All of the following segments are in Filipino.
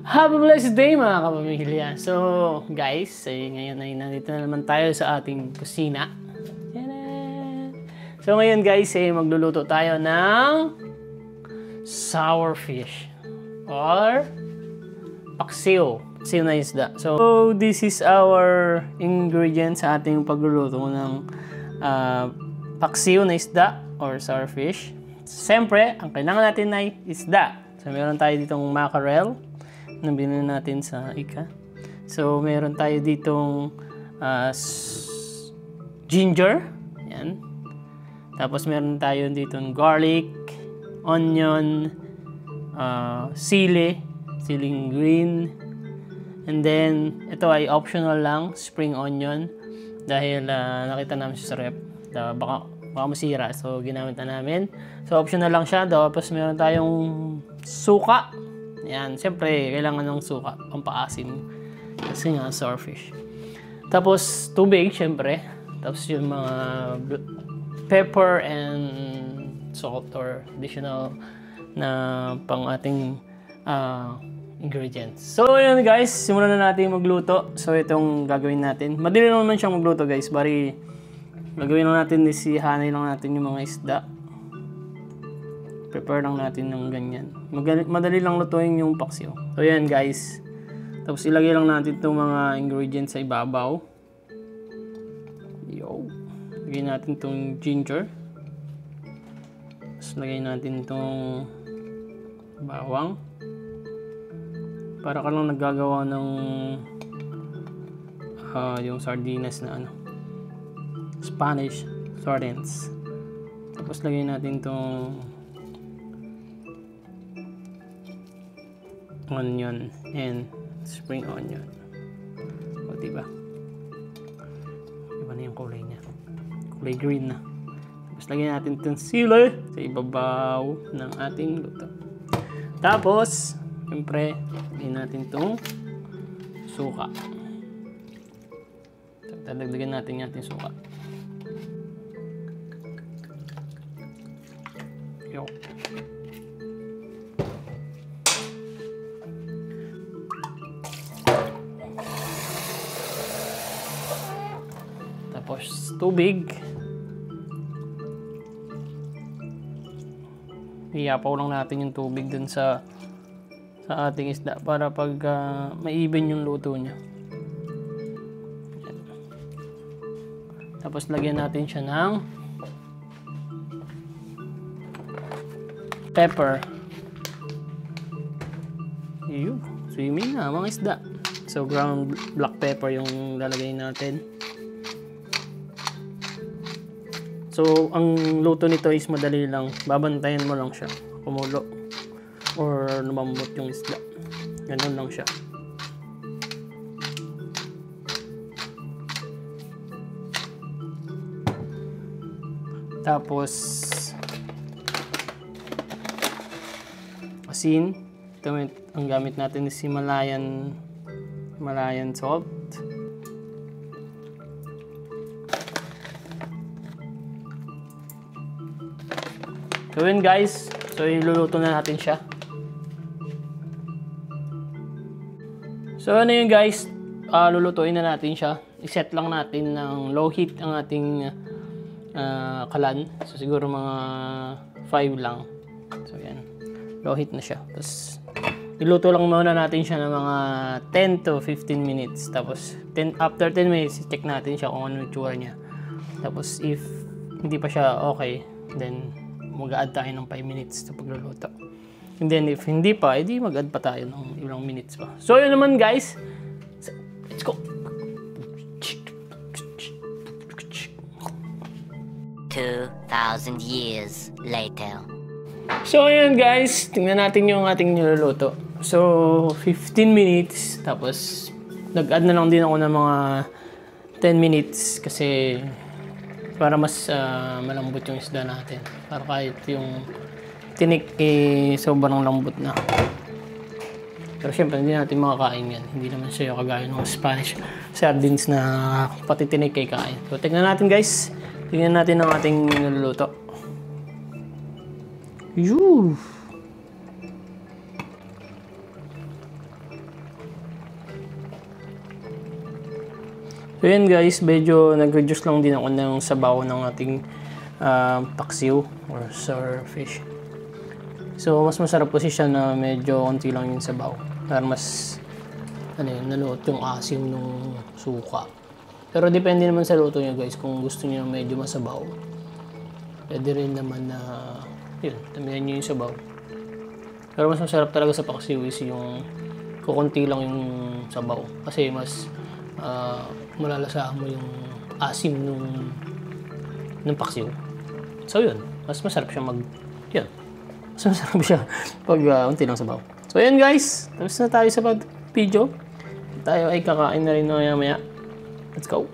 Have a blessed day mga kapamilya. So guys, ngayon ay nandito na naman tayo sa ating kusina. So ngayon guys, magluluto tayo ng sour fish or paksiw. Paksiw na isda. So this is our ingredients sa ating pagluluto ng paksiw na isda or sour fish. Siyempre, ang kailangan natin ay isda. So meron tayo ditong mackerel na binili natin sa ICA. So meron tayo ditong ginger. Yan. Tapos meron tayo ditong garlic, onion, siling green. And then, ito ay optional lang, spring onion. Dahil nakita namin siya sa rep. Baka masira. So, ginamit na namin. So, optional lang siya. Tapos meron tayong suka. Yan. Siyempre, kailangan ng suka. Pampaasim. Kasi nga, sour fish. Tapos, tubig, siyempre. Tapos yung mga pepper and salt or additional na pang ating ingredients. So, yun guys. Simulan na natin magluto. So, itong gagawin natin. Madali naman siyang magluto guys. Bari, gagawin lang natin hanay lang natin yung mga isda. Prepare lang natin ng ganyan. Madali lang lutuin yung paksiw. So, yan guys. Tapos, ilagay lang natin itong mga ingredients sa ibabaw. Yo. Lagay natin itong ginger. Tapos, lagay natin itong bawang. Para ka lang naggagawa ng yung sardinas na Spanish sardines. Tapos lagay natin itong onion and spring onion. O diba? Iba na yung kulay niya. Kulay green na. Tapos lagay natin itong sili sa ibabaw ng ating luto. Tapos, siyempre, lagay natin itong suka. Dagdagan natin yung ating suka. Yo. Tapos, tubig. Iyapaw lang natin yung tubig dun sa ating isda para pag ma-even yung luto niya. Tapos lagyan natin siya ng pepper. Yun, swimming na mga isda. So ground black pepper yung lalagay natin. So ang luto nito is madali lang. Babantayan mo lang siya kumulo or lumambot yung isda. Ganun lang siya. Tapos asin. Ito ang gamit natin is Himalayan salt. So yun guys. So iluluto na natin siya. So ano yun guys. Lulutuin na natin siya. I-set lang natin ng low heat ang ating kalan. So siguro mga 5 lang. So yan. Low heat na siya. Tapos iluto lang muna natin siya ng mga 10 to 15 minutes. Tapos after 10 minutes, check natin siya kung ano yung tsura niya. Tapos if hindi pa siya okay, then mag-add tayo ng 5 minutes sa pagluluto. And then if hindi pa, edi mag-add pa tayo ng ilang minutes pa. So yun naman guys. Let's go. 2,000 years later. So ayan guys, tingnan natin yung ating niluluto. So 15 minutes, tapos nag-add na lang din ako ng mga 10 minutes kasi para mas malambot yung isda natin. Para kahit yung tinik sobrang lambot na. Pero syempre hindi natin makakain yan. Hindi naman siya kagaya ng Spanish sardines na pati tinik ay kain. So tingnan natin guys. Tingnan natin ang ating niluluto. Yuu! So yun guys, medyo nag-reduce lang din ako ng sabaw ng ating paksiw or sour fish. So mas masarap kasi siya na medyo konti lang yung sabaw. Para mas naluto yung asim ng suka. Pero depende naman sa luto niya guys, kung gusto niyo medyo masabaw. Pwede rin naman na yun, tamihan niyo yung sabaw. Pero mas masarap talaga sa paksiw is yung kukunti lang yung sabaw. Kasi mas malalasahan mo yung asim ng paksiw. So yun, mas masarap siya yun. Mas masarap siya pag unti lang sabaw. So yun guys, tapos na tayo sa video. Tayo ay kakain na rin maya. Let's go!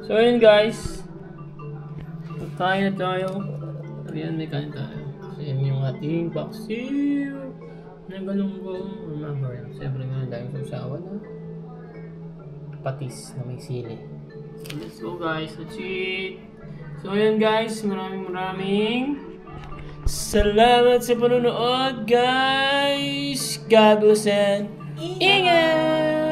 So yun guys, kain na tayo. Ayan, may kain tayo. So yan yung ating paksiw na galunggong. Remember yan, siyempre nga dahil sa usawa na patis na may sili. So let's go guys, let's eat! So yun guys, maraming salamat sa panonood guys! God bless and ingat!